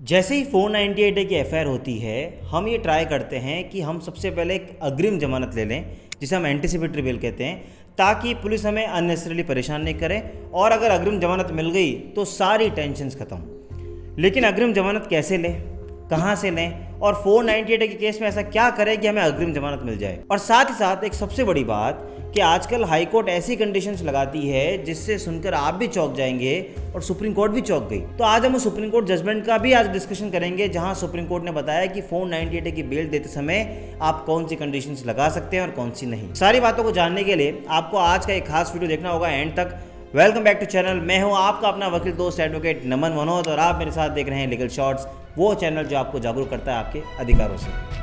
जैसे ही 498 की एफआईआर होती है, हम ये ट्राई करते हैं कि हम सबसे पहले एक अग्रिम जमानत ले लें, जिसे हम एंटीसिपेटरी बेल कहते हैं, ताकि पुलिस हमें अननेसेसरीली परेशान नहीं करे। और अगर अग्रिम जमानत मिल गई तो सारी टेंशन्स खत्म। लेकिन अग्रिम जमानत कैसे लें, कहाँ से लें, और 498 के केस में ऐसा क्या करें कि हमें अग्रिम जमानत मिल जाए। और साथ ही साथ एक सबसे बड़ी बात कि आजकल हाई कोर्ट ऐसी कंडीशंस लगाती है जिससे सुनकर आप भी चौंक जाएंगे और सुप्रीम कोर्ट भी चौंक गई। तो आज हम उस सुप्रीम कोर्ट जजमेंट का भी आज डिस्कशन करेंगे, जहां सुप्रीम कोर्ट ने बताया कि 498 की बेल देते समय आप कौन सी कंडीशंस लगा सकते हैं और कौन सी नहीं। सारी बातों को जानने के लिए आपको आज का एक खास वीडियो देखना होगा एंड तक। Welcome back to channel. मैं हूं आपका अपना वकील दोस्त एडवोकेट नमन मनोहर, और आप मेरे साथ देख रहे हैं लीगल शॉर्ट्स, वो चैनल जो आपको जागरूक करता है आपके अधिकारों से।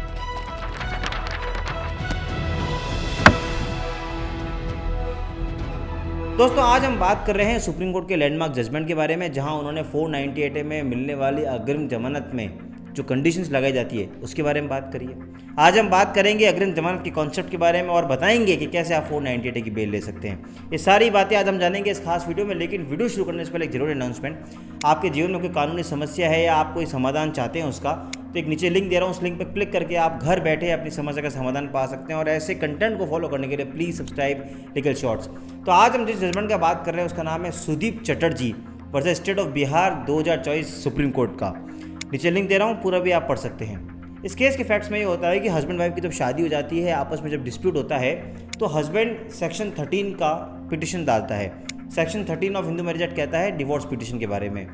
दोस्तों, आज हम बात कर रहे हैं सुप्रीम कोर्ट के लैंडमार्क जजमेंट के बारे में, जहां उन्होंने 498 में मिलने वाली अग्रिम जमानत में जो कंडीशंस लगाई जाती है उसके बारे में बात करिए। आज हम बात करेंगे अग्रिम जमानत के कॉन्सेप्ट के बारे में और बताएंगे कि कैसे आप 498 की बेल ले सकते हैं। ये सारी बातें आज हम जानेंगे इस खास वीडियो में। लेकिन वीडियो शुरू करने से पहले एक जरूरी अनाउंसमेंट, आपके जीवन में कोई कानूनी समस्या है या आप कोई समाधान चाहते हैं उसका, तो एक नीचे लिंक दे रहा हूँ, उस लिंक पर क्लिक करके आप घर बैठे अपनी समस्या का समाधान पा सकते हैं। और ऐसे कंटेंट को फॉलो करने के लिए प्लीज़ सब्सक्राइब लीगल शॉर्ट्स। तो आज हम जिस जजमेंट का बात कर रहे हैं उसका नाम है Sudeep Chatterjee versus state of Bihar 2024 supreme court का। नीचे लिंक दे रहा हूँ, पूरा भी आप पढ़ सकते हैं। इस केस के फैक्ट्स में ये होता है कि हस्बैंड वाइफ की जब शादी हो जाती है, आपस में जब डिस्प्यूट होता है, तो हस्बैंड सेक्शन 13 का पिटिशन डालता है। Section 13 of Hindu marriage act कहता है डिवोर्स पिटिशन के बारे में।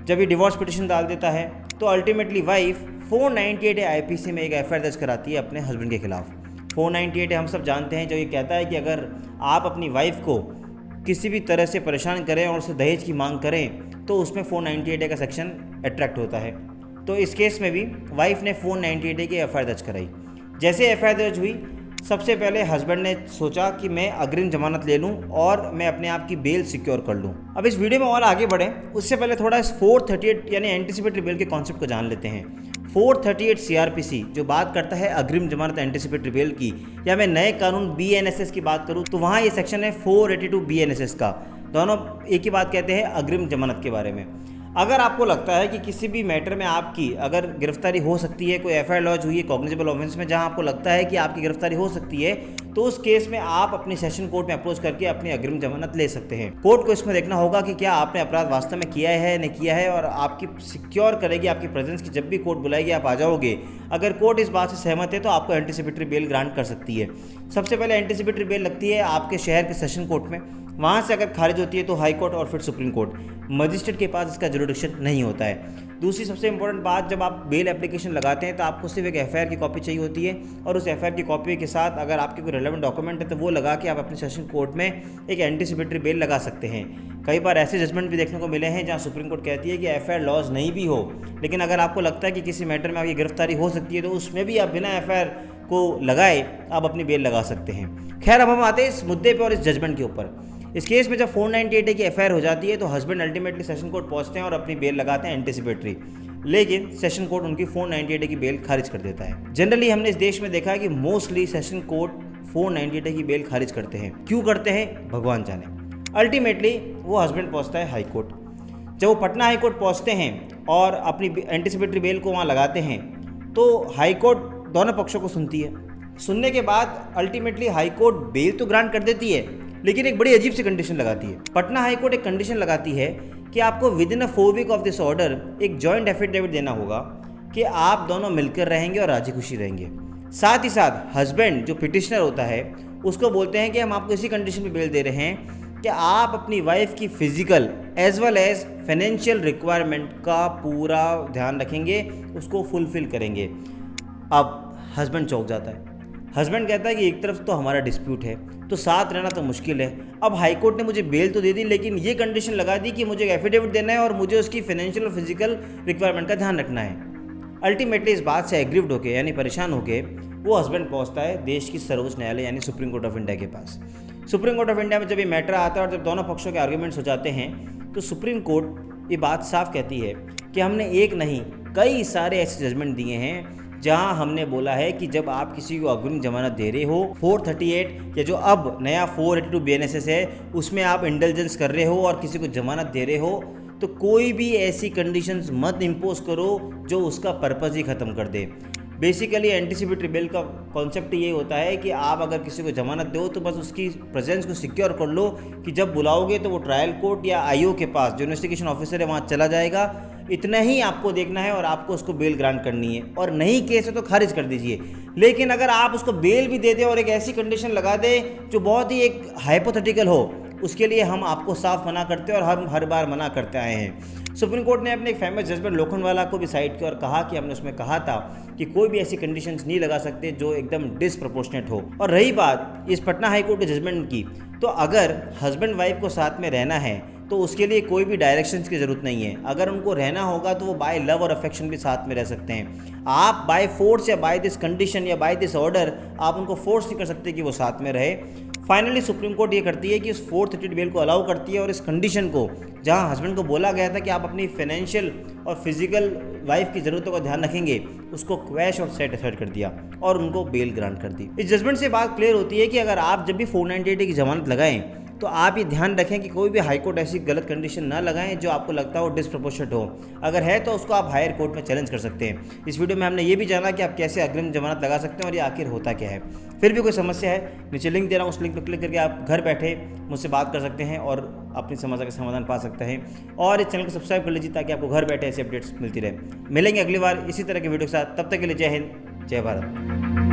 जब ये डिवोर्स पिटिशन डाल देता है तो अल्टीमेटली वाइफ 498 आईपीसी में एक एफआईआर दर्ज कराती है अपने हस्बैंड के खिलाफ। 498 हम सब जानते हैं, जो ये कहता है कि अगर आप अपनी वाइफ को किसी भी तरह से परेशान करें और उसे दहेज की मांग करें तो उसमें 498 का सेक्शन अट्रैक्ट होता है। तो इस केस में भी वाइफ ने 498 की एफआईआर दर्ज कराई। जैसे एफआईआर दर्ज हुई, सबसे पहले हस्बैंड ने सोचा कि मैं अग्रिम जमानत ले लूं और मैं अपने आप की बेल सिक्योर कर लूं। अब इस वीडियो में और आगे बढ़ें उससे पहले थोड़ा इस 438 यानी एंटीसिपेटरी बेल के कॉन्सेप्ट को जान लेते हैं। 438 सीआरपीसी जो बात करता है अग्रिम जमानत एंटीसिपेटरी बेल की, या मैं नए कानून बीएनएसएस की बात करूं तो वहाँ ये सेक्शन है 482 बीएनएसएस का। दोनों एक ही बात कहते हैं अग्रिम जमानत के बारे में। अगर आपको लगता है कि किसी भी मैटर में आपकी अगर गिरफ्तारी हो सकती है, कोई एफआईआर लॉन्च हुई है कॉग्निजेबल ऑफेंस में जहां आपको लगता है कि आपकी गिरफ्तारी हो सकती है, तो उस केस में आप अपनी सेशन कोर्ट में अप्रोच करके अपनी अग्रिम जमानत ले सकते हैं। कोर्ट को इसमें देखना होगा कि क्या आपने अपराध वास्तव में किया है नहीं किया है, और आपकी सिक्योर करेगी आपकी प्रेजेंस की जब भी कोर्ट बुलाएगी आप आ जाओगे। अगर कोर्ट इस बात से सहमत है तो आपको एंटीसिपेटरी बेल ग्रांट कर सकती है। सबसे पहले एंटीसिपेटरी बेल लगती है आपके शहर के सेशन कोर्ट में, वहाँ से अगर खारिज होती है तो हाई कोर्ट और फिर सुप्रीम कोर्ट। मजिस्ट्रेट के पास इसका जुरिडिक्शन नहीं होता है। दूसरी सबसे इंपॉर्टेंट बात, जब आप बेल एप्लीकेशन लगाते हैं तो आपको सिर्फ एक एफआईआर की कॉपी चाहिए होती है, और उस एफआईआर की कॉपी के साथ अगर आपके कोई रेलेवेंट डॉक्यूमेंट है तो वो लगा के आप अपने सेशन कोर्ट में एक एंटीसिपेटरी बेल लगा सकते हैं। कई बार ऐसे जजमेंट भी देखने को मिले हैं जहाँ सुप्रीम कोर्ट कहती है कि एफआईआर लॉज नहीं भी हो, लेकिन अगर आपको लगता है कि किसी मैटर में आपकी गिरफ्तारी हो सकती है तो उसमें भी आप बिना एफआईआर को लगाए आप अपनी बेल लगा सकते हैं। खैर, अब हम आते हैं इस मुद्दे पर और इस जजमेंट के ऊपर। इस केस में जब 498 की एफआईआर हो जाती है तो हस्बैंड अल्टीमेटली सेशन कोर्ट पहुंचते हैं और अपनी बेल लगाते हैं एंटीसिपेटरी, लेकिन सेशन कोर्ट उनकी 498 की बेल खारिज कर देता है। जनरली हमने इस देश में देखा है कि मोस्टली सेशन कोर्ट 498 की बेल खारिज करते हैं। क्यों करते हैं भगवान जाने। अल्टीमेटली वो हस्बैंड पहुंचता है हाई कोर्ट। जब वो पटना हाई कोर्ट पहुंचते हैं और अपनी एंटीसिपेटरी बेल को वहाँ लगाते हैं तो हाई कोर्ट दोनों पक्षों को सुनती है। सुनने के बाद अल्टीमेटली हाई कोर्ट बेल तो ग्रांट कर देती है, लेकिन एक बड़ी अजीब सी कंडीशन लगाती है। पटना हाई कोर्ट एक कंडीशन लगाती है कि आपको within 4 week of this order एक जॉइंट एफिडेविट देना होगा कि आप दोनों मिलकर रहेंगे और राजी खुशी रहेंगे। साथ ही साथ हस्बैंड जो पिटिशनर होता है उसको बोलते हैं कि हम आपको इसी कंडीशन पे बेल दे रहे हैं कि आप अपनी वाइफ की physical as well as financial requirement का पूरा ध्यान रखेंगे, उसको फुलफिल करेंगे। अब हस्बैंड चौंक जाता है। हस्बैंड कहता है कि एक तरफ तो हमारा डिस्प्यूट है तो साथ रहना तो मुश्किल है। अब हाईकोर्ट ने मुझे बेल तो दे दी, लेकिन ये कंडीशन लगा दी कि मुझे एफिडेविट देना है और मुझे उसकी फाइनेंशियल और फिजिकल रिक्वायरमेंट का ध्यान रखना है। अल्टीमेटली इस बात से एग्रीव्ड होके यानी परेशान होके वो हस्बैंड पहुंचता है देश की सर्वोच्च न्यायालय यानी सुप्रीम कोर्ट ऑफ इंडिया के पास। सुप्रीम कोर्ट ऑफ इंडिया में जब ये मैटर आता है और जब दोनों पक्षों के आर्ग्यूमेंट्स हो जाते हैं तो सुप्रीम कोर्ट ये बात साफ कहती है कि हमने एक नहीं कई सारे ऐसे जजमेंट दिए हैं जहां हमने बोला है कि जब आप किसी को अग्रिम जमानत दे रहे हो 438 या जो अब नया 482 बीएनएसएस है उसमें आप इंटेलिजेंस कर रहे हो और किसी को जमानत दे रहे हो, तो कोई भी ऐसी कंडीशंस मत इम्पोज करो जो उसका पर्पज़ ही ख़त्म कर दे। बेसिकली एंटीसिपेटरी बेल का कॉन्सेप्ट ये होता है कि आप अगर किसी को जमानत दो तो बस उसकी प्रेजेंस को सिक्योर कर लो कि जब बुलाओगे तो वो ट्रायल कोर्ट या आईओ के पास, जो इन्वेस्टिगेशन ऑफिसर है, वहाँ चला जाएगा। इतना ही आपको देखना है और आपको उसको बेल ग्रांट करनी है, और नहीं केस है तो खारिज कर दीजिए। लेकिन अगर आप उसको बेल भी दे दें और एक ऐसी कंडीशन लगा दें जो बहुत ही एक हाइपोथेटिकल हो, उसके लिए हम आपको साफ मना करते हैं और हम हर बार मना करते आए हैं। सुप्रीम कोर्ट ने अपने एक फेमस जजमेंट लोखंडवाला को भी साइड किया और कहा कि हमने उसमें कहा था कि कोई भी ऐसी कंडीशंस नहीं लगा सकते जो एकदम डिसप्रोपोर्शनेट हो। और रही बात इस पटना हाई कोर्ट के जजमेंट की, तो अगर हस्बैंड वाइफ को साथ में रहना है तो उसके लिए कोई भी डायरेक्शंस की ज़रूरत नहीं है। अगर उनको रहना होगा तो वो बाय लव और अफेक्शन भी साथ में रह सकते हैं। आप बाय फोर्स या बाय दिस कंडीशन या बाय दिस ऑर्डर आप उनको फोर्स नहीं कर सकते कि वो साथ में रहे। फाइनली सुप्रीम कोर्ट ये करती है कि इस 430 बेल को अलाउ करती है और इस कंडीशन को, जहां हस्बैंड को बोला गया था कि आप अपनी फाइनेंशियल और फिजिकल वाइफ की ज़रूरतों का ध्यान रखेंगे, उसको क्वैश और सेट असाइड कर दिया और उनको बेल ग्रांट कर दी। इस जजमेंट से बात क्लियर होती है कि अगर आप जब भी 498 की जमानत लगाएं तो आप ये ध्यान रखें कि कोई भी हाई कोर्ट ऐसी गलत कंडीशन ना लगाएं जो आपको लगता हो डिसप्रोपोर्शनेट हो। अगर है तो उसको आप हायर कोर्ट में चैलेंज कर सकते हैं। इस वीडियो में हमने ये भी जाना कि आप कैसे अग्रिम जमानत लगा सकते हैं और ये आखिर होता क्या है। फिर भी कोई समस्या है, नीचे लिंक दे रहा हूँ, उस लिंक पर क्लिक करके आप घर बैठे मुझसे बात कर सकते हैं और अपनी समस्या का समाधान पा सकते हैं। और इस चैनल को सब्सक्राइब कर लीजिए ताकि आपको घर बैठे ऐसे अपडेट्स मिलती रहे। मिलेंगे अगली बार इसी तरह के वीडियो के साथ, तब तक के लिए जय हिंद, जय भारत।